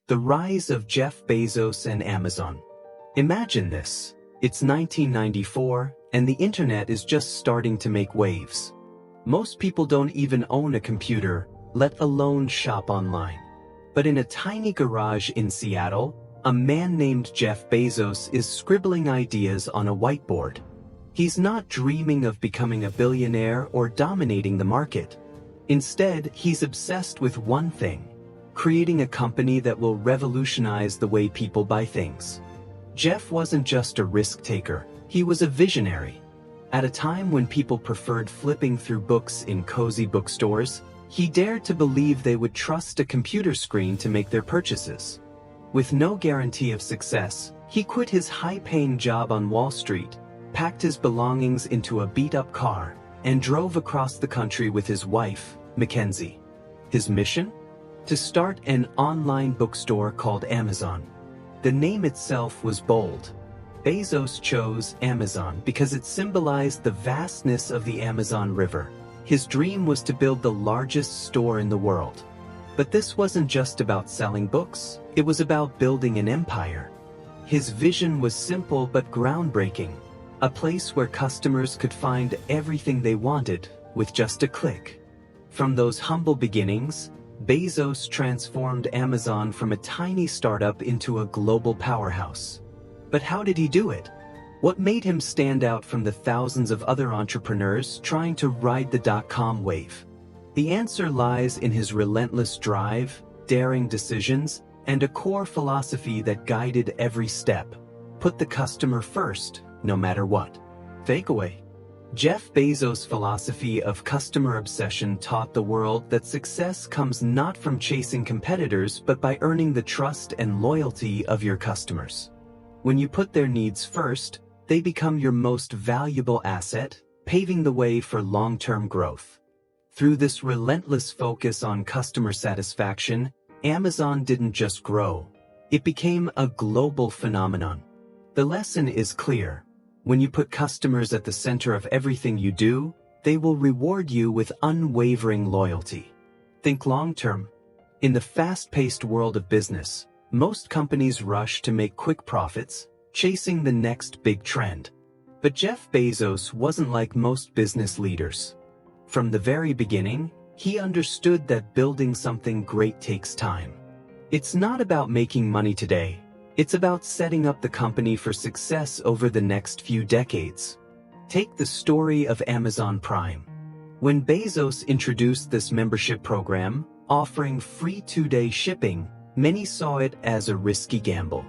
The rise of Jeff Bezos and Amazon. Imagine this. It's 1994, and the internet is just starting to make waves. Most people don't even own a computer, let alone shop online. But in a tiny garage in Seattle, a man named Jeff Bezos is scribbling ideas on a whiteboard. He's not dreaming of becoming a billionaire or dominating the market. Instead, he's obsessed with one thing: creating a company that will revolutionize the way people buy things. Jeff wasn't just a risk taker, he was a visionary. At a time when people preferred flipping through books in cozy bookstores, he dared to believe they would trust a computer screen to make their purchases. With no guarantee of success, he quit his high-paying job on Wall Street, packed his belongings into a beat-up car, and drove across the country with his wife, Mackenzie. His mission? To start an online bookstore called Amazon. The name itself was bold. Bezos chose Amazon because it symbolized the vastness of the Amazon River. His dream was to build the largest store in the world. But this wasn't just about selling books, it was about building an empire. His vision was simple but groundbreaking. A place where customers could find everything they wanted with just a click. From those humble beginnings, Bezos transformed Amazon from a tiny startup into a global powerhouse. But how did he do it? What made him stand out from the thousands of other entrepreneurs trying to ride the dot-com wave? The answer lies in his relentless drive, daring decisions, and a core philosophy that guided every step. Put the customer first, no matter what. Takeaway. Jeff Bezos' philosophy of customer obsession taught the world that success comes not from chasing competitors but by earning the trust and loyalty of your customers. When you put their needs first, they become your most valuable asset, paving the way for long-term growth. Through this relentless focus on customer satisfaction, Amazon didn't just grow. It became a global phenomenon. The lesson is clear. When you put customers at the center of everything you do, they will reward you with unwavering loyalty. Think long-term. In the fast-paced world of business, most companies rush to make quick profits, chasing the next big trend. But Jeff Bezos wasn't like most business leaders. From the very beginning, he understood that building something great takes time. It's not about making money today. It's about setting up the company for success over the next few decades. Take the story of Amazon Prime. When Bezos introduced this membership program, offering free 2-day shipping, many saw it as a risky gamble.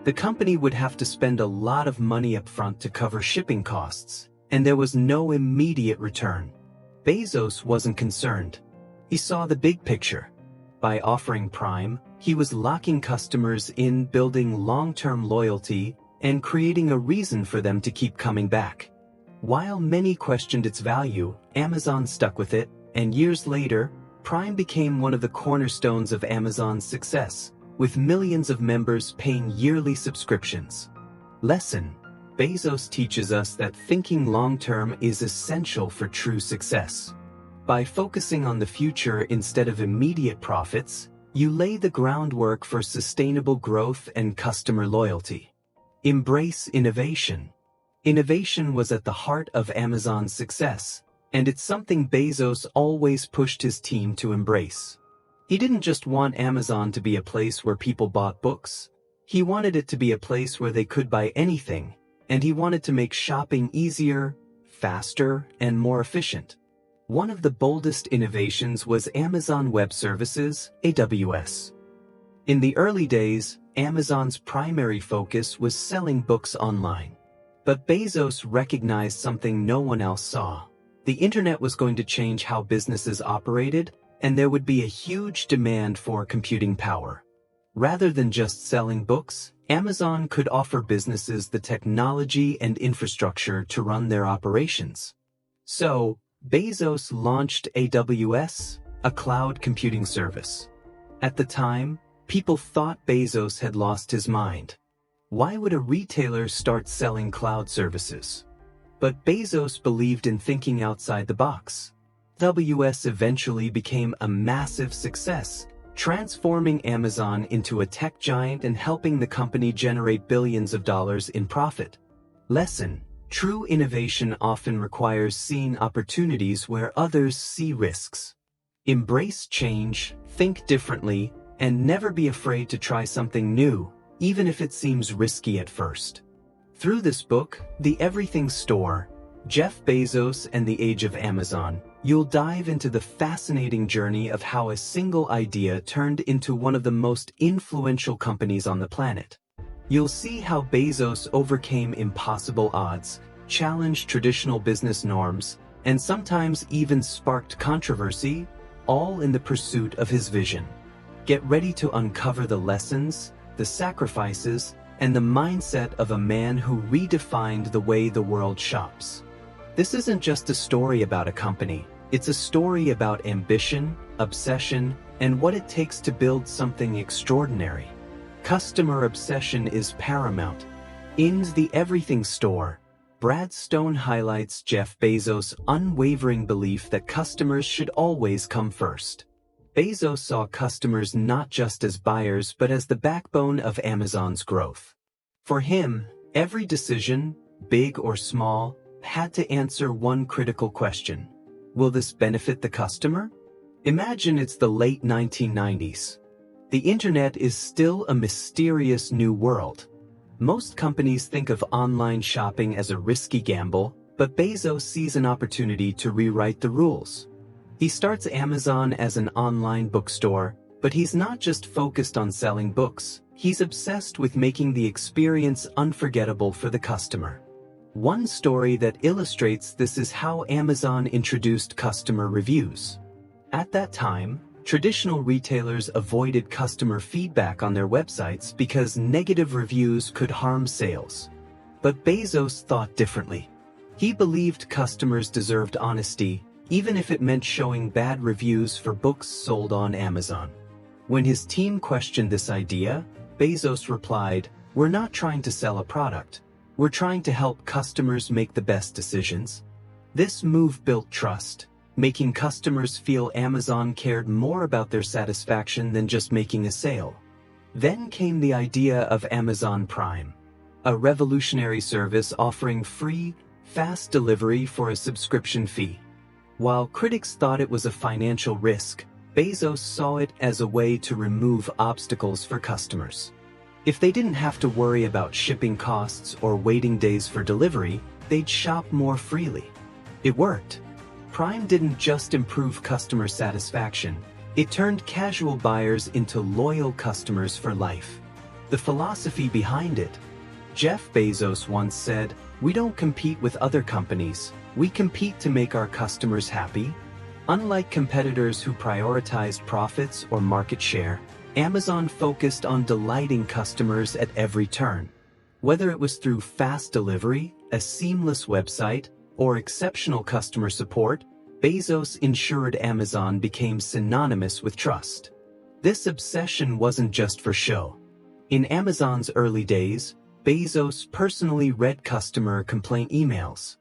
The company would have to spend a lot of money upfront to cover shipping costs, and there was no immediate return. Bezos wasn't concerned. He saw the big picture. By offering Prime, he was locking customers in, building long-term loyalty, and creating a reason for them to keep coming back. While many questioned its value, Amazon stuck with it, and years later, Prime became one of the cornerstones of Amazon's success, with millions of members paying yearly subscriptions. Lesson: Bezos teaches us that thinking long-term is essential for true success. By focusing on the future instead of immediate profits, you lay the groundwork for sustainable growth and customer loyalty. Embrace innovation. Innovation was at the heart of Amazon's success, and it's something Bezos always pushed his team to embrace. He didn't just want Amazon to be a place where people bought books. He wanted it to be a place where they could buy anything, and he wanted to make shopping easier, faster, and more efficient. One of the boldest innovations was Amazon Web Services, AWS. In the early days, Amazon's primary focus was selling books online. But Bezos recognized something no one else saw. The internet was going to change how businesses operated, and there would be a huge demand for computing power. Rather than just selling books, Amazon could offer businesses the technology and infrastructure to run their operations. So, Bezos launched AWS, a cloud computing service. At the time, people thought Bezos had lost his mind. Why would a retailer start selling cloud services? But Bezos believed in thinking outside the box. AWS eventually became a massive success, transforming Amazon into a tech giant and helping the company generate billions of dollars in profit. Lesson: true innovation often requires seeing opportunities where others see risks. Embrace change, think differently, and never be afraid to try something new, even if it seems risky at first. Through this book, The Everything Store, Jeff Bezos and the Age of Amazon, you'll dive into the fascinating journey of how a single idea turned into one of the most influential companies on the planet. You'll see how Bezos overcame impossible odds, challenged traditional business norms, and sometimes even sparked controversy, all in the pursuit of his vision. Get ready to uncover the lessons, the sacrifices, and the mindset of a man who redefined the way the world shops. This isn't just a story about a company, it's a story about ambition, obsession, and what it takes to build something extraordinary. Customer obsession is paramount. In The Everything Store, Brad Stone highlights Jeff Bezos' unwavering belief that customers should always come first. Bezos saw customers not just as buyers but as the backbone of Amazon's growth. For him, every decision, big or small, had to answer one critical question: will this benefit the customer? Imagine it's the late 1990s. The internet is still a mysterious new world. Most companies think of online shopping as a risky gamble, but Bezos sees an opportunity to rewrite the rules. He starts Amazon as an online bookstore, but he's not just focused on selling books, he's obsessed with making the experience unforgettable for the customer. One story that illustrates this is how Amazon introduced customer reviews. At that time, traditional retailers avoided customer feedback on their websites because negative reviews could harm sales. But Bezos thought differently. He believed customers deserved honesty, even if it meant showing bad reviews for books sold on Amazon. When his team questioned this idea, Bezos replied, "We're not trying to sell a product. We're trying to help customers make the best decisions." This move built trust, making customers feel Amazon cared more about their satisfaction than just making a sale. Then came the idea of Amazon Prime, a revolutionary service offering free, fast delivery for a subscription fee. While critics thought it was a financial risk, Bezos saw it as a way to remove obstacles for customers. If they didn't have to worry about shipping costs or waiting days for delivery, they'd shop more freely. It worked. Prime didn't just improve customer satisfaction, it turned casual buyers into loyal customers for life. The philosophy behind it: Jeff Bezos once said, "We don't compete with other companies, we compete to make our customers happy." Unlike competitors who prioritized profits or market share, Amazon focused on delighting customers at every turn. Whether it was through fast delivery, a seamless website, or exceptional customer support, Bezos ensured Amazon became synonymous with trust. This obsession wasn't just for show. In Amazon's early days, Bezos personally read customer complaint emails.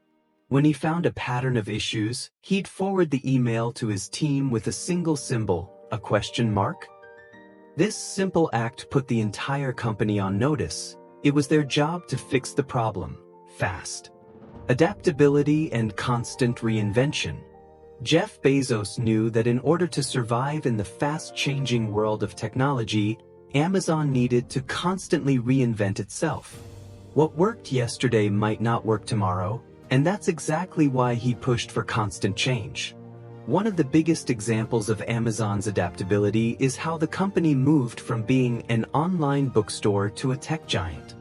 When he found a pattern of issues, he'd forward the email to his team with a single symbol, a question mark. This simple act put the entire company on notice. It was their job to fix the problem, fast. Adaptability and constant reinvention. Jeff Bezos knew that in order to survive in the fast-changing world of technology, Amazon needed to constantly reinvent itself. What worked yesterday might not work tomorrow, and that's exactly why he pushed for constant change. One of the biggest examples of Amazon's adaptability is how the company moved from being an online bookstore to a tech giant.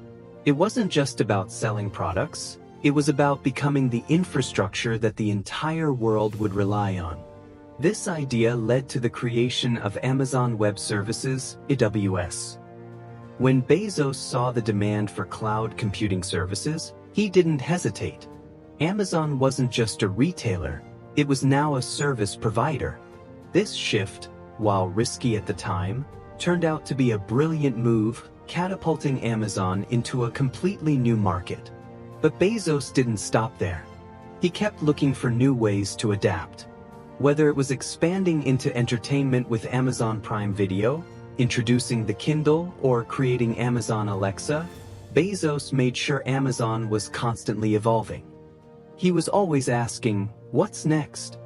It wasn't just about selling products, it was about becoming the infrastructure that the entire world would rely on. This idea led to the creation of Amazon Web Services, AWS. When Bezos saw the demand for cloud computing services, he didn't hesitate. Amazon wasn't just a retailer, it was now a service provider. This shift, while risky at the time, turned out to be a brilliant move, catapulting Amazon into a completely new market. But Bezos didn't stop there. He kept looking for new ways to adapt. Whether it was expanding into entertainment with Amazon Prime Video, introducing the Kindle, or creating Amazon Alexa, Bezos made sure Amazon was constantly evolving. He was always asking, "What's next?"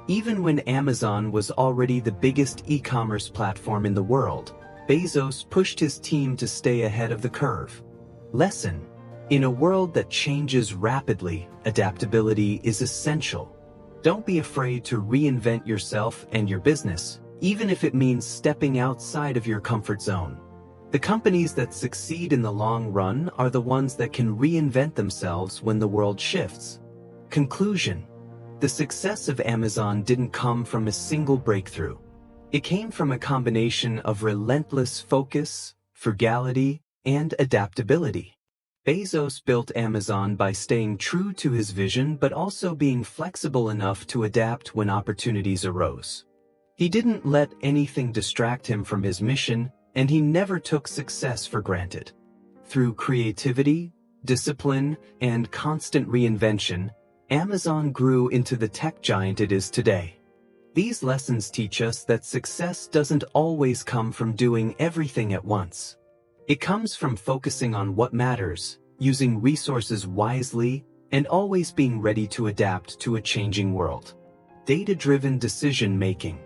Even when Amazon was already the biggest e-commerce platform in the world, Bezos pushed his team to stay ahead of the curve. Lesson: in a world that changes rapidly, adaptability is essential. Don't be afraid to reinvent yourself and your business, even if it means stepping outside of your comfort zone. The companies that succeed in the long run are the ones that can reinvent themselves when the world shifts. Conclusion: the success of Amazon didn't come from a single breakthrough. It came from a combination of relentless focus, frugality, and adaptability. Bezos built Amazon by staying true to his vision but also being flexible enough to adapt when opportunities arose. He didn't let anything distract him from his mission, and he never took success for granted. Through creativity, discipline, and constant reinvention, Amazon grew into the tech giant it is today. These lessons teach us that success doesn't always come from doing everything at once. It comes from focusing on what matters, using resources wisely, and always being ready to adapt to a changing world. Data-driven decision-making.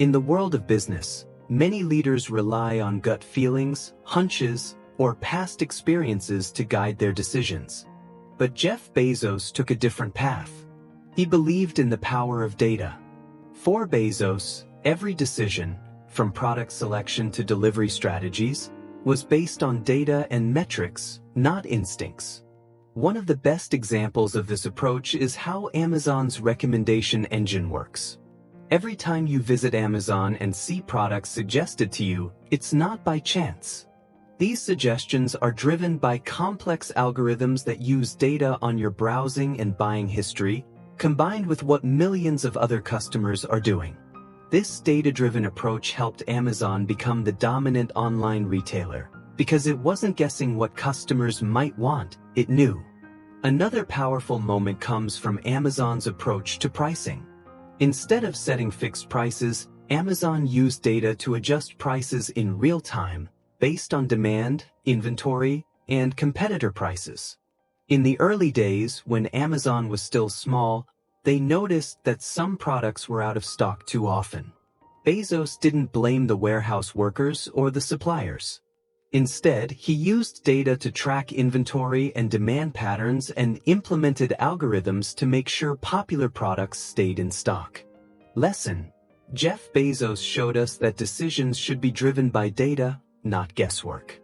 In the world of business, many leaders rely on gut feelings, hunches, or past experiences to guide their decisions. But Jeff Bezos took a different path. He believed in the power of data. For Bezos, every decision, from product selection to delivery strategies, was based on data and metrics, not instincts. One of the best examples of this approach is how Amazon's recommendation engine works. Every time you visit Amazon and see products suggested to you, it's not by chance. These suggestions are driven by complex algorithms that use data on your browsing and buying history, combined with what millions of other customers are doing. This data-driven approach helped Amazon become the dominant online retailer, because it wasn't guessing what customers might want, it knew. Another powerful moment comes from Amazon's approach to pricing. Instead of setting fixed prices, Amazon used data to adjust prices in real time, based on demand, inventory, and competitor prices. In the early days, when Amazon was still small, they noticed that some products were out of stock too often. Bezos didn't blame the warehouse workers or the suppliers. Instead, he used data to track inventory and demand patterns and implemented algorithms to make sure popular products stayed in stock. Lesson: Jeff Bezos showed us that decisions should be driven by data, not guesswork.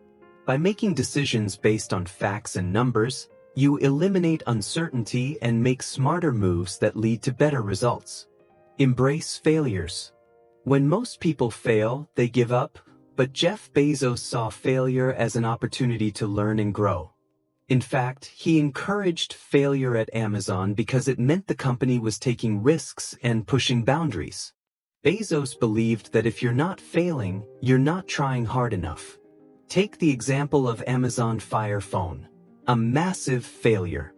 By making decisions based on facts and numbers, you eliminate uncertainty and make smarter moves that lead to better results. Embrace failures. When most people fail, they give up, but Jeff Bezos saw failure as an opportunity to learn and grow. In fact, he encouraged failure at Amazon because it meant the company was taking risks and pushing boundaries. Bezos believed that if you're not failing, you're not trying hard enough. Take the example of Amazon Fire Phone. A massive failure.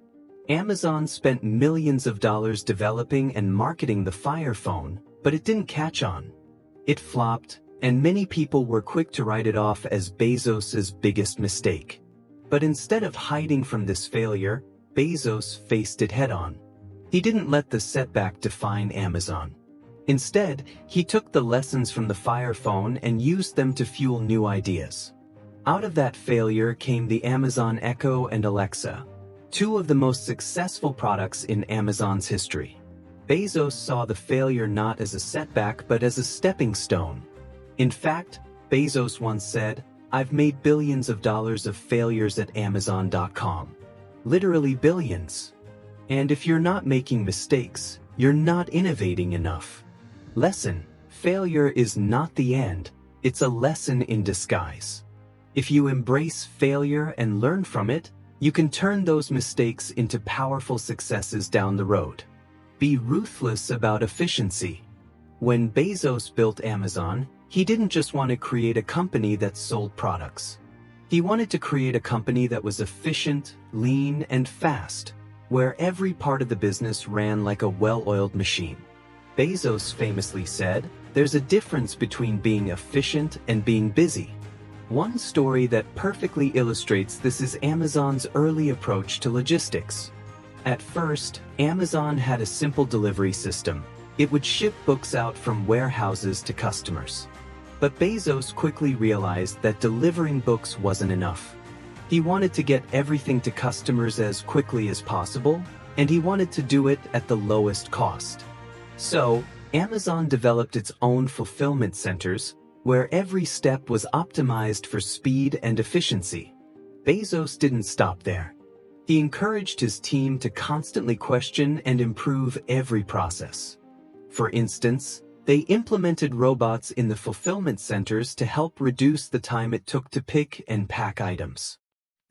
Amazon spent millions of dollars developing and marketing the Fire Phone, but it didn't catch on. It flopped, and many people were quick to write it off as Bezos's biggest mistake. But instead of hiding from this failure, Bezos faced it head-on. He didn't let the setback define Amazon. Instead, he took the lessons from the Fire Phone and used them to fuel new ideas. Out of that failure came the Amazon Echo and Alexa, two of the most successful products in Amazon's history. Bezos saw the failure not as a setback but as a stepping stone. In fact, Bezos once said, "I've made billions of dollars of failures at Amazon.com. Literally billions. And if you're not making mistakes, you're not innovating enough." Lesson: failure is not the end, it's a lesson in disguise. If you embrace failure and learn from it, you can turn those mistakes into powerful successes down the road. Be ruthless about efficiency. When Bezos built Amazon, he didn't just want to create a company that sold products. He wanted to create a company that was efficient, lean, and fast, where every part of the business ran like a well-oiled machine. Bezos famously said, "There's a difference between being efficient and being busy." One story that perfectly illustrates this is Amazon's early approach to logistics. At first, Amazon had a simple delivery system. It would ship books out from warehouses to customers. But Bezos quickly realized that delivering books wasn't enough. He wanted to get everything to customers as quickly as possible, and he wanted to do it at the lowest cost. So, Amazon developed its own fulfillment centers, where every step was optimized for speed and efficiency. Bezos didn't stop there. He encouraged his team to constantly question and improve every process. For instance, they implemented robots in the fulfillment centers to help reduce the time it took to pick and pack items.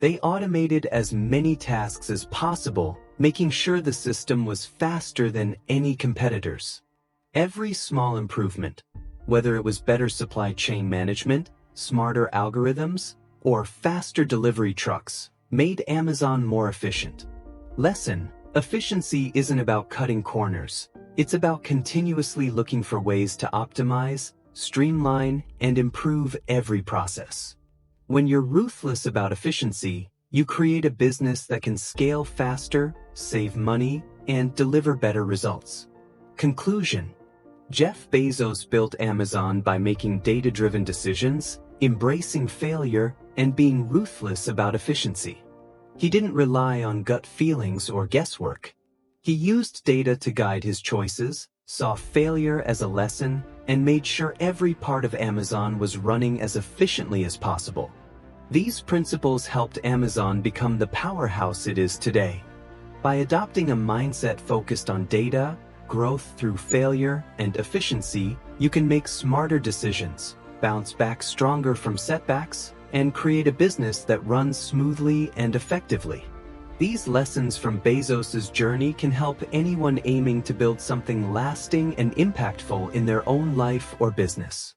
They automated as many tasks as possible, making sure the system was faster than any competitors. Every small improvement, whether it was better supply chain management, smarter algorithms, or faster delivery trucks, made Amazon more efficient. Lesson: efficiency isn't about cutting corners. It's about continuously looking for ways to optimize, streamline, and improve every process. When you're ruthless about efficiency, you create a business that can scale faster, save money, and deliver better results. Conclusion: Jeff Bezos built Amazon by making data-driven decisions, embracing failure, and being ruthless about efficiency. He didn't rely on gut feelings or guesswork. He used data to guide his choices, saw failure as a lesson, and made sure every part of Amazon was running as efficiently as possible. These principles helped Amazon become the powerhouse it is today. By adopting a mindset focused on data, growth through failure, and efficiency, you can make smarter decisions, bounce back stronger from setbacks, and create a business that runs smoothly and effectively. These lessons from Bezos' journey can help anyone aiming to build something lasting and impactful in their own life or business.